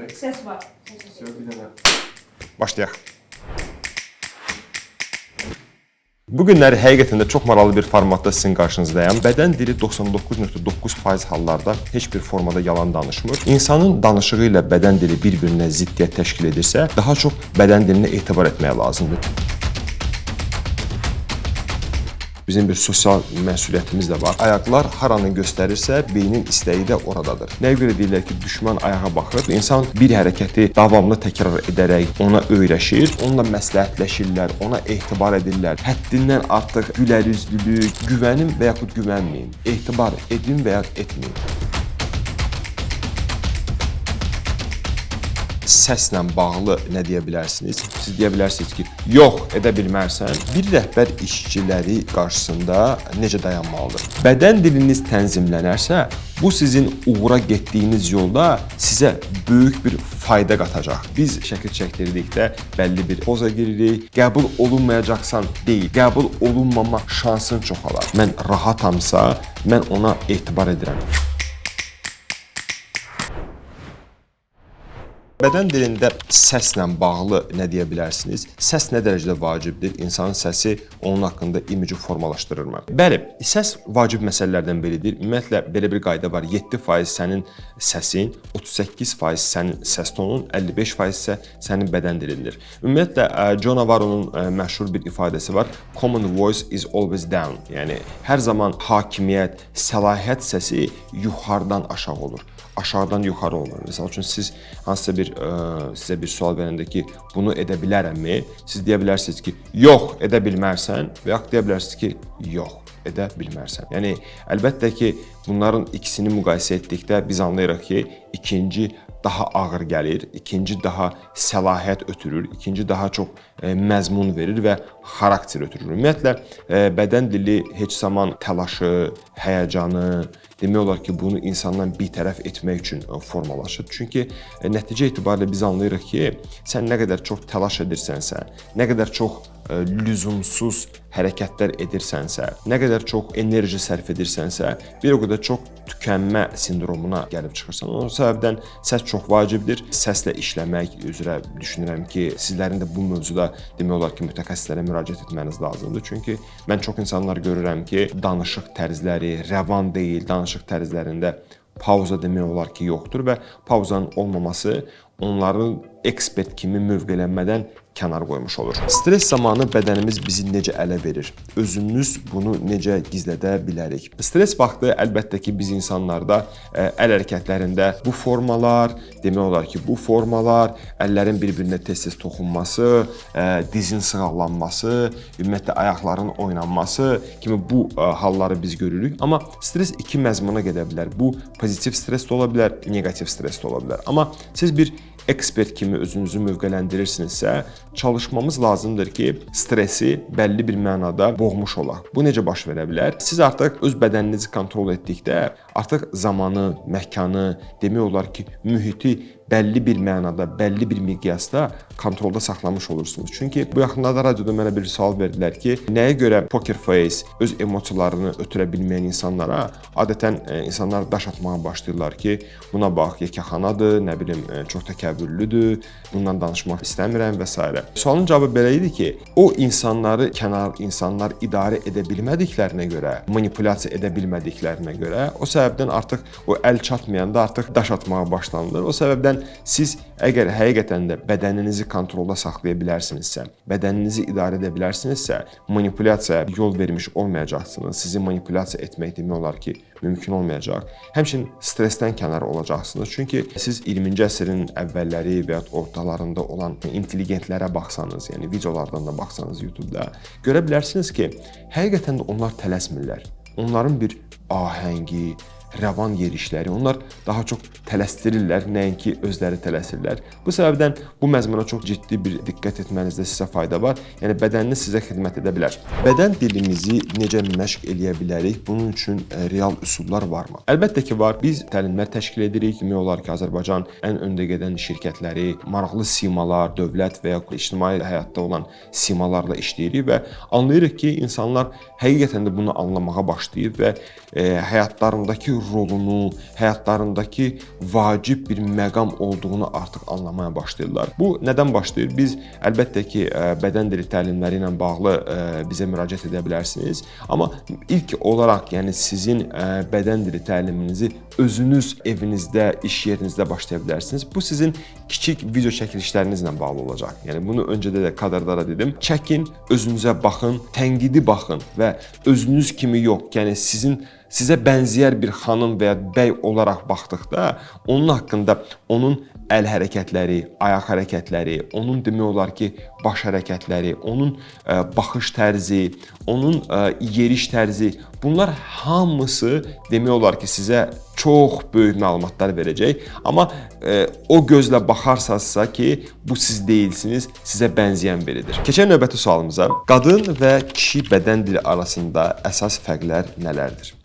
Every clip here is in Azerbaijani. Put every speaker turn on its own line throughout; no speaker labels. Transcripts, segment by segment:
Ses var.
Bir dənə. Başlayaq. Bu günləri həqiqətən də çox maraqlı bir formatda sizin qarşınızdayım. Bədən dili 99.9% hallarda heç bir formada yalan danışmır. İnsanın danışığı ilə bədən dili bir-birinə ziddiyyət təşkil edirsə, daha çox bədən dilinə etibar etmək lazımdır. Bizim bir sosial məsuliyyətimiz də var. Ayaqlar haranı göstərirsə, beynin istəyi də oradadır. Nəyə görə deyirlər ki, düşmən ayağa baxır? İnsan bir hərəkəti davamlı təkrar edərək ona öyrəşir, onunla məsləhətləşirlər, ona etibar edirlər. Həddindən artıq gülərüzlülük, güvənin və yaxud güvənməyin, etibar edin və ya etməyin. Səslə bağlı nə deyə bilərsiniz? Siz deyə bilərsiniz ki, yox, edə bilmərsən. Bir rəhbər işçiləri qarşısında necə dayanmalıdır? Bədən diliniz tənzimlənərsə, bu sizin uğura getdiyiniz yolda sizə böyük bir fayda qatacaq. Biz şəkil çəkdirdikdə bəlli bir poza giririk. Qəbul olunmayacaqsan deyil, qəbul olunmama şansın çoxalar. Mən rahatamsa, mən ona etibar edirəm. Bədən dilində səslə bağlı nə deyə bilərsiniz? Səs nə dərəcədə vacibdir? İnsanın səsi onun haqqında imici formalaşdırırmı? Bəli, səs vacib məsələlərdən biridir. Ümumiyyətlə, belə bir qayda var. 7% sənin səsin, 38% sənin səs tonun, 55% isə sənin bədən dilindir. Ümumiyyətlə, John Navarro'nun məşhur bir ifadəsi var. Common voice is always down. Yəni, hər zaman hakimiyyət, səlahiyyət səsi yuxarıdan aşağı olur. Aşağıdan yuxarı olmalı. Məsəl üçün siz hansısa sizə bir sual verəndə ki, bunu edə bilərəmmi? Siz deyə bilərsiniz ki, yox, edə bilmərsən və yaxud deyə bilərsiniz ki, yox, edə bilmərsən. Yəni, əlbəttə ki, bunların ikisini müqayisə etdikdə biz anlayırıq ki, ikinci daha ağır gəlir, ikinci daha səlahiyyət ötürür, ikinci daha çox məzmun verir və xarakter ötürür. Ümumiyyətlə, bədən dili heç zaman təlaşı, həyəcanı, demək olar ki, bunu insandan bir tərəf etmək üçün formalaşır. Çünki nəticə etibarilə biz anlayırıq ki, sən nə qədər çox təlaş edirsənsə, nə qədər çox lüzumsuz hərəkətlər edirsənsə, nə qədər çox enerji sərf edirsənsə, bir o qədər çox tükənmə sindromuna gəlib çıxırsan. O səbəbdən səs çox vacibdir. Səslə işləmək üzrə düşünürəm ki, sizlərin də bu mövzuda demək olar ki, mütəxəssislərə müraciət etməniz lazımdır. Çünki mən çox insanlar görürəm ki, danışıq tərzləri rəvan deyil, danışıq tərzlərində pauza demək olar ki, yoxdur və pauzanın olmaması onların ekspert kimi mövqelənmədən kənar qoymuş olur. Stres zamanı bədənimiz bizi necə ələ verir? Özümüz bunu necə gizlədə bilərik? Stres vaxtı əlbəttə ki, biz insanlarda əl hərəkətlərində bu formalar, demək olar ki, bu formalar, əllərin bir-birinə tez-tez toxunması, dizin sığallanması, ümumiyyətlə ayaqların oynanması kimi bu halları biz görürük. Amma stres iki məzmuna gedə bilər. Bu pozitiv stres də ola bilər, negativ stres də ola bilər. Amma siz bir ekspert kimi özünüzü mövqələndirirsinizsə, çalışmamız lazımdır ki, stresi bəlli bir mənada boğmuş olaq. Bu necə baş verə bilər? Siz artıq öz bədəninizi kontrol etdikdə, artıq zamanı, məkanı, demək olar ki, mühiti bəlli bir mənada, bəlli bir miqyasda kontrolda saxlamış olursunuz. Çünki bu yaxınlarda radioda mənə bir sual verdilər ki, nəyə görə poker face, öz emosiyalarını ötürə bilməyən insanlara adətən insanlar daş atmağa başlayırlar ki, buna bax, yekəxanadır, nə bilim, çox təkəbbürlüdür, bundan danışmaq istəmirəm və s. Sualın cavabı belə idi ki, o insanları kənar insanlar idarə edə bilmədiklərinə görə, manipulyasiya edə bilmədiklərinə görə, o səbəbdən artıq o əl çatmayanda artıq daş atmağa başlanılır. O səbəbdən siz əgər həqiqətən də bədəninizi kontrolda saxlaya bilərsinizsə, bədəninizi idarə edə bilərsinizsə, manipulyasiyaya yol vermiş olmayacaqsınız. Sizi manipulyasiya etmək demək olar ki, mümkün olmayacaq. Həmçinin stressdən kənar olacaqsınız. Çünki siz 20-ci əsrin əvvəlləri və ya ortalarında olan intelligentlərə baxsanız, yəni videolardan da baxsanız YouTube-da, görə bilərsiniz ki, həqiqətən də onlar tələsmirlər. Onların bir ahəngi, rəvan yerişləri, onlar daha çox tələsdirirlər, nəinki özləri tələsirlər. Bu səbəbdən bu məzmuna çox ciddi bir diqqət etmənizdə sizə fayda var. Yəni, bədəniniz sizə xidmət edə bilər. Bədən dilimizi necə məşq eləyə bilərik? Bunun üçün real üsullar varmı? Əlbəttə ki, var. Biz təlimlər təşkil edirik. Demək olar ki, Azərbaycan ən öndə gedən şirkətləri, maraqlı simalar, dövlət və ya ictimai həyatda olan simalarla işləyirik və anlayırıq ki, insanlar həqiqətən də bunu anlamağa başlayıb və həyatlarındakı rolunu, həyatlarındakı vacib bir məqam olduğunu artıq anlamaya başlayırlar. Bu nədən başlayır? Biz əlbəttə ki, bədən dili təlimləri ilə bağlı bizə müraciət edə bilərsiniz. Amma ilk olaraq, yəni sizin bədən dili təliminizi özünüz evinizdə, iş yerinizdə başlaya bilərsiniz. Bu sizin kiçik video çəkilişlərinizlə bağlı olacaq. Yəni bunu öncədə də kadrlara dedim. Çəkin, özünüzə baxın, tənqidi baxın və özünüz kimi yox, yəni sizə bənzəyər bir xanım və ya bəy olaraq baxdıqda onun haqqında, onun əl hərəkətləri, ayaq hərəkətləri, onun demək olar ki, baş hərəkətləri, onun baxış tərzi, onun yeriş tərzi, bunlar hamısı demək olar ki, sizə çox böyük məlumatlar verəcək. Amma o gözlə baxarsınızsa ki, bu siz deyilsiniz, sizə bənzəyən biridir. Keçək növbəti sualımıza. Qadın və kişi bədən dili arasında əsas fərqlər nələrdir?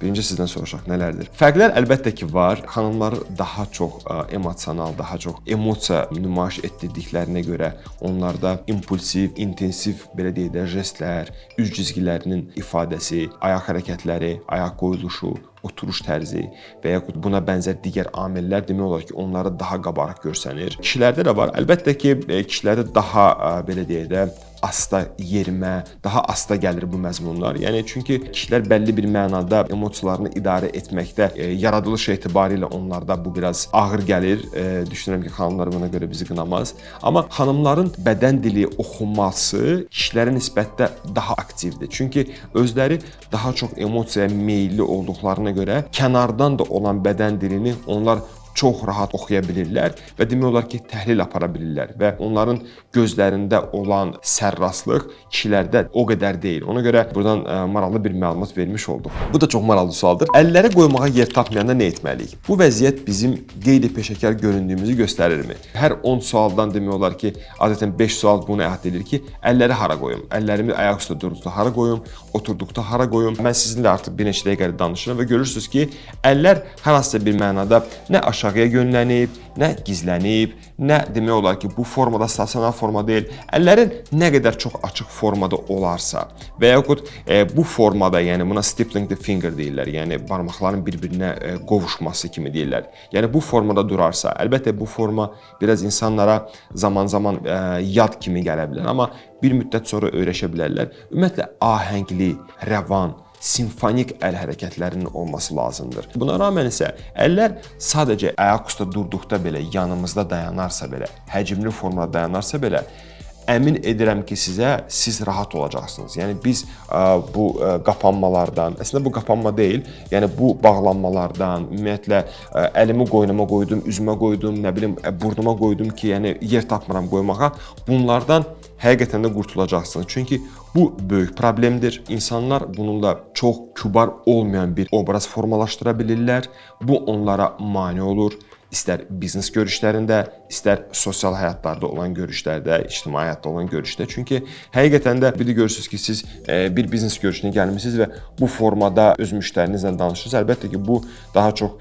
Birinci sizdən soruşaq, nələrdir? Fərqlər əlbəttə ki var. Xanımlar daha çox emosional, daha çox emosiya nümayiş etdirdiklərinə görə onlarda impulsiv, intensiv, belə deyək də, jestlər, üz cizgilərinin ifadəsi, ayaq hərəkətləri, ayaq qoyuluşu, oturuş tərzi və yaxud buna bənzər digər amillər demək olar ki, onları daha qabarıq görsənir. Kişilərdə də var. Əlbəttə ki, kişilərdə daha belə deyək də, asta yerimə, daha asta gəlir bu məzmunlar. Yəni çünki kişilər bəlli bir mənada emosiyalarını idarə etməkdə yaradılış etibarilə onlarda bu biraz ağır gəlir. Düşünürəm ki, xanımlar buna görə bizi qınamaz. Amma xanımların bədən dili oxunması kişilərə nisbətdə daha aktivdir. Çünki özləri daha çox emosiyaya meyilli olduqlarına görə kənardan da olan bədən dilini onlar çox rahat oxuya bilirlər və demək olar ki, təhlil apara bilirlər və onların gözlərində olan sərraslıq kişilərdə o qədər deyil. Ona görə buradan maraqlı bir məlumat vermiş olduq. Bu da çox maraqlı sualdır. Əlləri qoymağa yer tapmayanda nə etməliyik? Bu vəziyyət bizim qeyri-peşəkar göründüyümüzü göstərirmi? Hər 10 sualdan demək olar ki, adətən 5 sual bunu əhatə edir ki, əlləri hara qoyum? Əllərimi ayaq üstə durduqda hara qoyum? Oturduqda hara qoyum? Mən sizinlə artıq bir neçə dəqiqədir danışıram və görürsünüz ki, əllər hər hansısa bir mənada nə aşağıya yönlənib, nə gizlənib, nə demək olar ki, bu formada stasionar forma deyil. Əllərin nə qədər çox açıq formada olarsa və yaxud bu formada, yəni buna stippling the finger deyirlər, yəni barmaqların bir-birinə qovuşması kimi deyirlər. Yəni bu formada durarsa, əlbəttə bu forma biraz insanlara zaman-zaman yad kimi gələ bilər, amma bir müddət sonra öyrəşə bilərlər. Ümumiyyətlə ahəngli, rəvan, simfonik əl hərəkətlərinin olması lazımdır. Buna rağmen isə əllər sadəcə ayaq üstə durduqda belə, yanımızda dayanarsa belə, həcmli formada dayanarsa belə, əmin edirəm ki, siz rahat olacaqsınız. Yəni biz bu qapanmalardan, əslində bu qapanma deyil, yəni bu bağlanmalardan, ümumiyyətlə əlimi qoynuma qoydum, üzümə qoydum, nə bilim burnuma qoydum ki, yəni yer tapmıram qoymağa, bunlardan həqiqətən də qurtulacaqsınız. Çünki bu böyük problemdir. İnsanlar bununla çox kübar olmayan bir obraz formalaşdıra bilirlər. Bu onlara mane olur. İstər biznes görüşlərində, istər sosial həyatlarda olan görüşlərdə, ictimai həyatda olan görüşdə. Çünki həqiqətən də bir də görürsünüz ki, siz bir biznes görüşünə gəlmisiniz və bu formada öz müştərinizlə danışırsınız. Əlbəttə ki, bu daha çox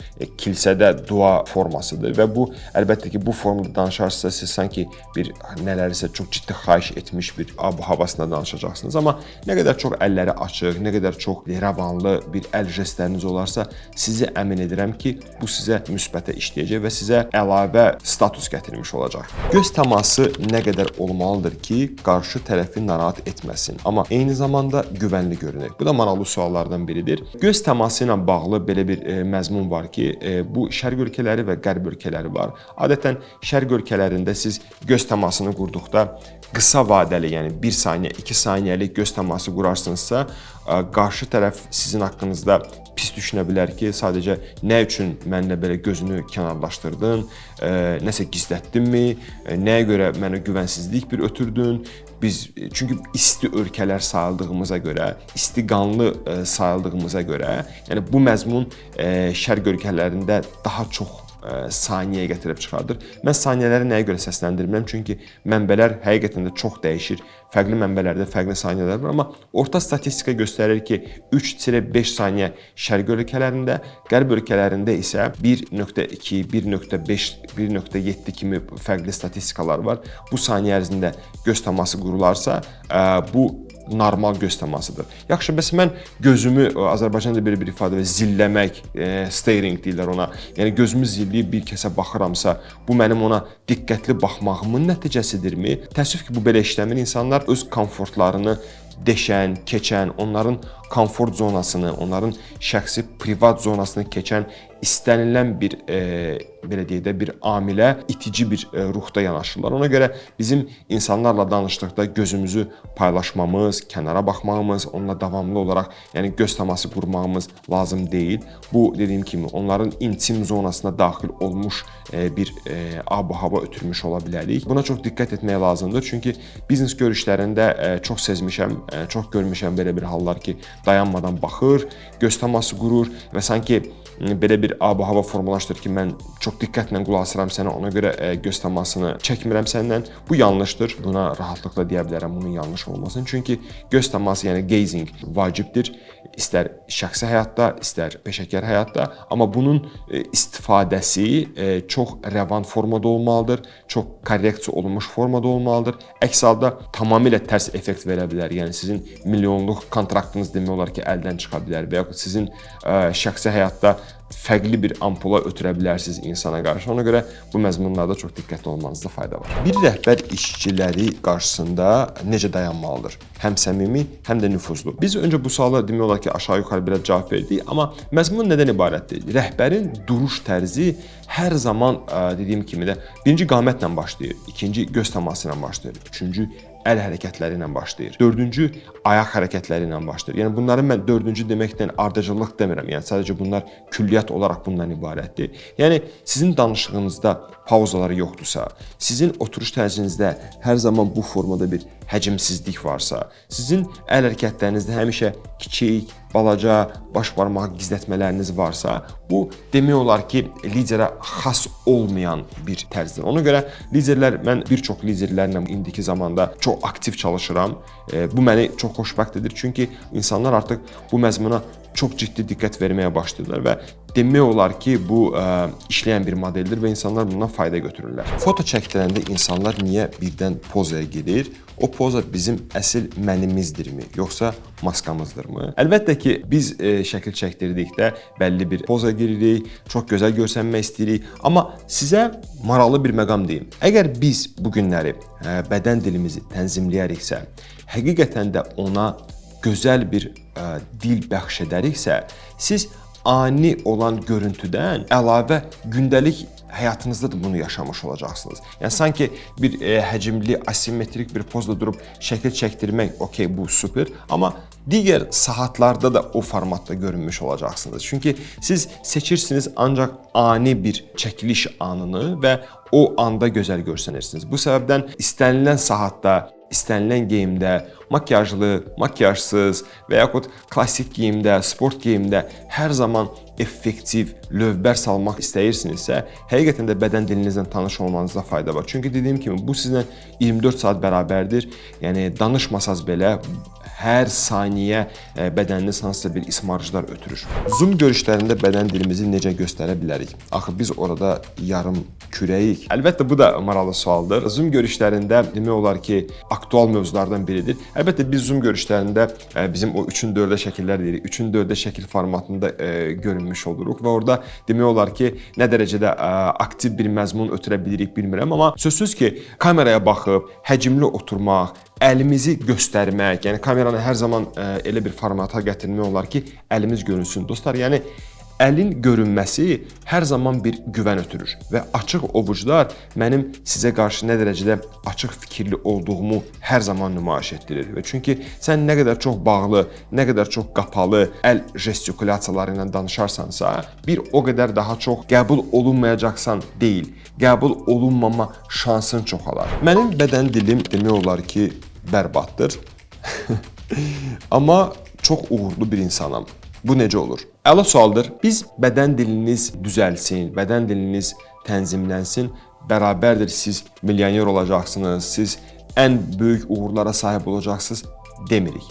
kilsədə dua formasıdır və bu əlbəttə ki, bu formada danışarsınızsa siz sanki bir nələrisə çox ciddi xahiş etmiş bir havasında danışacaqsınız. Amma nə qədər çox əlləri açıq, nə qədər çox rəvanlı bir əl jestləriniz olarsa, sizi əmin edirəm ki, bu sizə müsbətə işləyəcək və sizə əlavə status gətirmiş olacaq. Göz təması nə qədər olmalıdır ki, qarşı tərəfi narahat etməsin, amma eyni zamanda güvənli görünür? Bu da maraqlı suallardan biridir. Göz təması ilə bağlı belə bir məzmun var ki, bu şərq ölkələri və qərb ölkələri var. Adətən şərq ölkələrində siz göz təmasını qurduqda qısa vadəli, yəni 1 saniyə, 2 saniyəlik göz təması qurarsınızsa, qarşı tərəf sizin haqqınızda pis düşünə bilər ki, sadəcə nə üçün mənlə belə gözünü kənarlaşdırdın, nəsə gizlətdinmi, nəyə görə mənə güvənsizlik bir ötürdün? Çünki isti ölkələr sayıldığımıza görə, isti qanlı sayıldığımıza görə, yəni bu məzmun şərq ölkələrində daha çox saniyəyə gətirib çıxardır. Mən saniyələri nəyə görə səsləndirmirəm? Çünki mənbələr həqiqətən də çox dəyişir. Fərqli mənbələrdə fərqli saniyələr var, amma orta statistika göstərir ki, 3-5 saniyə şərq ölkələrində, qərb ölkələrində isə 1.2, 1.5, 1.7 kimi fərqli statistikalar var. Bu saniyə ərzində göz təması qurularsa, bu normal göz təmasıdır. Yaxşı, bəs mən gözümü Azərbaycanda belə bir ifadə var, zilləmək, staring deyirlər ona. Yəni gözümü zilləyib bir kəsə baxıramsa, bu mənim ona diqqətli baxmağımın nəticəsidirmi? Təəssüf ki, bu belə işləmir. İnsanlar öz komfortlarını deşən, keçən, onların komfort zonasını, onların şəxsi privat zonasını keçən istənilən bir belə deyək də bir amilə itici bir ruhda yanaşırlar. Ona görə bizim insanlarla danışdıqda gözümüzü paylaşmamız, kənara baxmağımız, onunla davamlı olaraq, yəni göz təması qurmağımız lazım deyil. Bu dediyim kimi onların intim zonasına daxil olmuş bir ab-hava ötürmüş ola bilərik. Buna çox diqqət etmək lazımdır. Çünki biznes görüşlərində çox sezmişəm, çox görmüşəm belə bir hallar ki, dayanmadan baxır, göz təması qurur və sanki belə bir ab-hava formalaşdırır ki, mən çox diqqətlə qulaq asıram sənə, ona görə göz təmasını çəkmirəm səndən. Bu yanlışdır. Buna rahatlıqla deyə bilərəm bunun yanlış olmasını. Çünki göz təması, yəni gazing vacibdir. İstər şəxsi həyatda, istər peşəkar həyatda, amma bunun istifadəsi çox rəvan formada olmalıdır, çox korreksiya olunmuş formada olmalıdır. Əks halda tamamilə tərs effekt verə bilər. Yəni sizin milyonluq kontraktınız demək olar ki, əldən çıxa bilər və yaxud sizin şəxsi həyatda fərqli bir ampula ötürə bilərsiniz insana qarşı. Ona görə bu məzmunlarda çox diqqətli olmanızda fayda var. Bir rəhbər işçiləri qarşısında necə dayanmalıdır? Həm səmimi, həm də nüfuzlu. Biz öncə bu suala demək olar ki, aşağı-yuxarı biraz cavab verdik, amma məzmun nədən ibarətdir? Rəhbərin duruş tərzi hər zaman dediyim kimi də birinci qamətlə başlayır, ikinci göz təması ilə başlayır, üçüncü əl hərəkətləri ilə başlayır. Dördüncü ayaq hərəkətləri ilə başlayır. Yəni bunları mən dördüncü deməkdən ardıcıllıq demirəm. Yəni sadəcə bunlar külliyyat olaraq bundan ibarətdir. Yəni sizin danışığınızda pauzaları yoxdursa, sizin oturuş tərzinizdə hər zaman bu formada bir həcmsizlik varsa, sizin əl hərəkətlərinizdə həmişə kiçik, balaca, baş barmağı gizlətmələriniz varsa, bu demək olar ki, liderə xas olmayan bir tərzdir. Ona görə mən bir çox liderlərlə indiki zamanda çox aktiv çalışıram. Bu məni çox xoşbəxt edir. Çünki insanlar artıq bu məzmuna çox ciddi diqqət verməyə başlayırlar və demək olar ki, bu işləyən bir modeldir və insanlar bundan fayda götürürlər. Foto çəkdirəndə insanlar niyə birdən pozaya gedir? O poza bizim əsl mənimizdirmi, yoxsa maskamızdırmı? Əlbəttə ki, biz şəkil çəkdirdikdə bəlli bir poza giririk, çox gözəl görsənmək istəyirik. Amma sizə maraqlı bir məqam deyim. Əgər biz bu günləri bədən dilimizi tənzimləyəriksə, həqiqətən də ona gözəl bir dil bəxş edəriksə, siz ani olan görüntüdən əlavə gündəlik həyatınızda da bunu yaşamış olacaqsınız. Yəni sanki bir həcmli, asimetrik bir pozda durub şəkil çəkdirmək, okey, bu super, amma digər saatlarda da o formatda görünmüş olacaqsınız. Çünki siz seçirsiniz ancaq ani bir çəkiliş anını və o anda gözəl görsənirsiniz. Bu səbəbdən istənilən saatda, istənilən geyimdə, makyajlı, makyajsız və yaxud klassik geyimdə, sport geyimdə hər zaman effektiv, lövbər salmaq istəyirsinizsə, həqiqətən də bədən dilinizlə tanış olmanızda fayda var. Çünki dediyim kimi, bu sizlə 24 saat bərabərdir. Yəni, danışmasaz belə hər saniyə bədəniniz hansısa bir ismarıcılar ötürür. Zoom görüşlərində bədən dilimizi necə göstərə bilərik? Axı biz orada yarım kürəyik. Əlbəttə, bu da maraqlı sualdır. Zoom görüşlərində demək olar ki, aktual mövzulardan biridir. Əlbəttə, biz Zoom görüşlərində bizim o 3-ün 4-ə şəkillər deyirik. 3-ün 4-ə şəkil formatında görünmüş oluruq və orada demək olar ki, nə dərəcədə aktiv bir məzmun ötürə bilirik bilmirəm, amma sözsüz ki, kameraya baxıb, həcmli oturmaq, əlimizi göstərmək, yəni kameranı hər zaman elə bir formata gətirmək olar ki, əlimiz görünsün. Dostlar, yəni əlin görünməsi hər zaman bir güvən ötürür və açıq ovuclar mənim sizə qarşı nə dərəcədə açıq fikirli olduğumu hər zaman nümayiş etdirir. Və çünki sən nə qədər çox bağlı, nə qədər çox qapalı əl jestikulyasiyaları ilə danışarsansa, bir o qədər daha çox qəbul olunmayacaqsan deyil, qəbul olunmama şansın çoxalar. Mənim bədən dilim demək olar ki, bərbaddır. Amma çox uğurlu bir insanam. Bu necə olur? Əla sualdır. Biz bədən diliniz düzəlsin, bədən diliniz tənzimlənsin, bərabərdir siz milyoner olacaqsınız, siz ən böyük uğurlara sahib olacaqsınız demirik.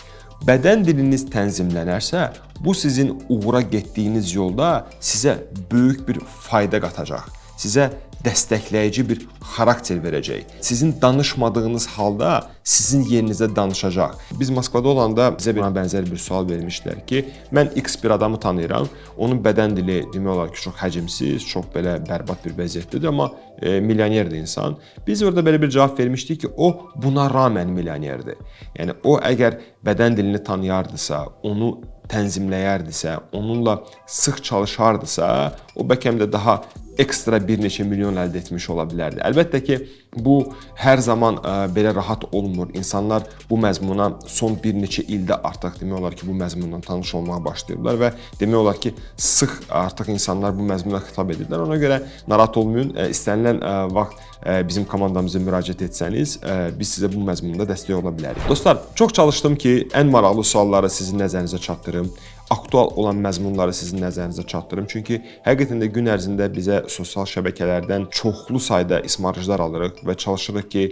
Bədən diliniz tənzimlənərsə, bu sizin uğura getdiyiniz yolda sizə böyük bir fayda qatacaq. Sizə dəstəkləyici bir xarakter verəcək. Sizin danışmadığınız halda sizin yerinizə danışacaq. Biz Moskvada olanda bizə buna bənzər bir sual vermişdilər ki, mən X bir adamı tanıyıram, onun bədən dili demək olar ki, çox həcmsiz, çox belə bərbad bir vəziyyətdədir, amma milyonerdir insan. Biz orada belə bir cavab vermişdik ki, o buna rağmen milyonerdir. Yəni o əgər bədən dilini tanıyardısa, onu tənzimləyərdisə, onunla sıx çalışardısa, o bəlkə də daha ekstra bir neçə milyon əldə etmiş ola bilərdi. Əlbəttə ki, bu hər zaman belə rahat olmur. İnsanlar bu məzmuna son bir neçə ildə artıq demək olar ki, bu məzmunla tanış olmağa başlayırlar və demək olar ki, sıx artıq insanlar bu məzmuna xitab edirlər. Ona görə narahat olmayın. İstənilən vaxt bizim komandamıza müraciət etsəniz, biz sizə bu məzmunda dəstək ola bilərik. Dostlar, çox çalışdım ki, ən maraqlı sualları sizin nəzərinizə çatdırım. Aktual olan məzmunları sizin nəzərinizə çatdırım. Çünki həqiqətən də gün ərzində bizə sosial şəbəkələrdən çoxlu sayda ismarıcılar alırıq və çalışırıq ki,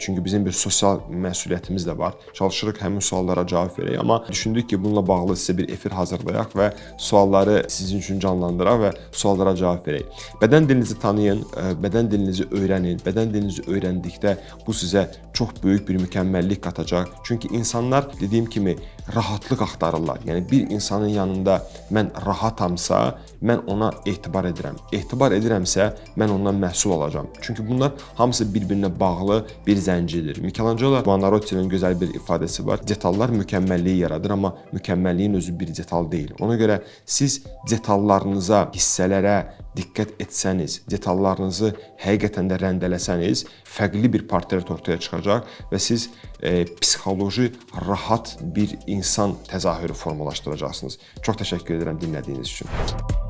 çünki bizim bir sosial məsuliyyətimiz də var. Çalışırıq həmin suallara cavab verək, amma düşündük ki, bununla bağlı sizə bir efir hazırlayaq və sualları sizin üçün canlandıraq və suallara cavab verək. Bədən dilinizi tanıyın, bədən dilinizi öyrənin. Bədən dilinizi öyrəndikdə bu sizə çox böyük bir mükəmməllik qatacaq. Çünki insanlar dediyim kimi rahatlıq axtarırlar. Yəni bir insanın yanında mən rahatamsa, mən ona etibar edirəm. Etibar edirəmsə, mən ondan məhsul alacağam. Çünki bunlar hamısı bir-birinə bağlı bir zəncirdir. Michelangelo Buonarroti'nin gözəl bir ifadəsi var. Detallar mükəmməlliyi yaradır, amma mükəmməlliyin özü bir detal deyil. Ona görə siz detallarınıza, hissələrə diqqət etsəniz, detallarınızı həqiqətən də rəndələsəniz, fərqli bir portret ortaya çıxacaq və siz psixoloji rahat bir insan təzahürü formalaşdıracaqsınız. Çox təşəkkür edirəm dinlədiyiniz üçün.